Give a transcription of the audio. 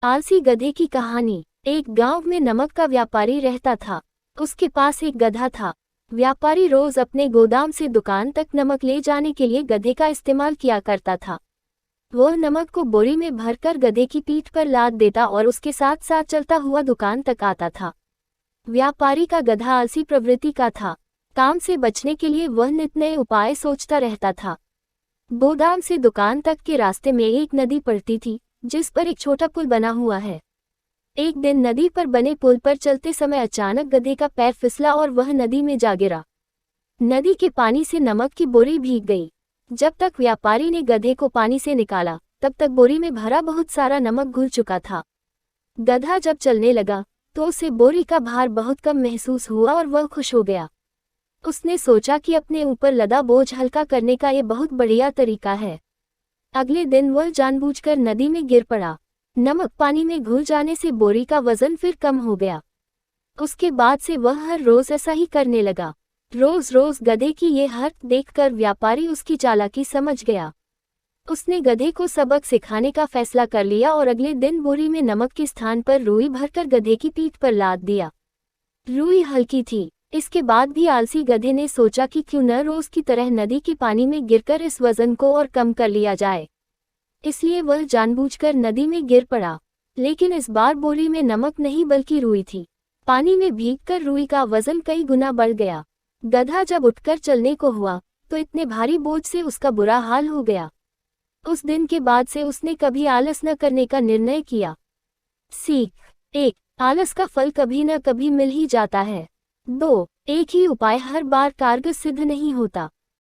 आलसी गधे की कहानी। एक गांव में नमक का व्यापारी रहता था। उसके पास एक गधा था। व्यापारी रोज अपने गोदाम से दुकान तक नमक ले जाने के लिए गधे का इस्तेमाल किया करता था। वह नमक को बोरी में भरकर गधे की पीठ पर लाद देता और उसके साथ साथ चलता हुआ दुकान तक आता था। व्यापारी का गधा आलसी प्रवृत्ति का था। काम से बचने के लिए वह नित नए उपाय सोचता रहता था। गोदाम से दुकान तक के रास्ते में एक नदी पड़ती थी, जिस पर एक छोटा पुल बना हुआ है। एक दिन नदी पर बने पुल पर चलते समय अचानक गधे का पैर फिसला और वह नदी में जा गिरा। नदी के पानी से नमक की बोरी भीग गई। जब तक व्यापारी ने गधे को पानी से निकाला, तब तक बोरी में भरा बहुत सारा नमक घुल चुका था। गधा जब चलने लगा तो उसे बोरी का भार बहुत कम महसूस हुआ और वह खुश हो गया। उसने सोचा कि अपने ऊपर लदा बोझ हल्का करने का ये बहुत बढ़िया तरीका है। अगले दिन वह जानबूझकर नदी में गिर पड़ा। नमक पानी में घुल जाने से बोरी का वजन फिर कम हो गया। उसके बाद से वह हर रोज ऐसा ही करने लगा। रोज रोज गधे की ये हरकत देखकर व्यापारी उसकी चालाकी समझ गया। उसने गधे को सबक सिखाने का फैसला कर लिया और अगले दिन बोरी में नमक के स्थान पर रुई भरकर गधे की पीठ पर लाद दिया। रुई हल्की थी। इसके बाद भी आलसी गधे ने सोचा कि क्यों न रोज की तरह नदी के पानी में गिरकर इस वजन को और कम कर लिया जाए। इसलिए वह जानबूझकर नदी में गिर पड़ा। लेकिन इस बार बोरी में नमक नहीं बल्कि रुई थी। पानी में भीगकर रुई का वजन कई गुना बढ़ गया। गधा जब उठकर चलने को हुआ तो इतने भारी बोझ से उसका बुरा हाल हो गया। उस दिन के बाद से उसने कभी आलस न करने का निर्णय किया। सीख 1। आलस का फल कभी न कभी मिल ही जाता है। 2। एक ही उपाय हर बार कारगर सिद्ध नहीं होता।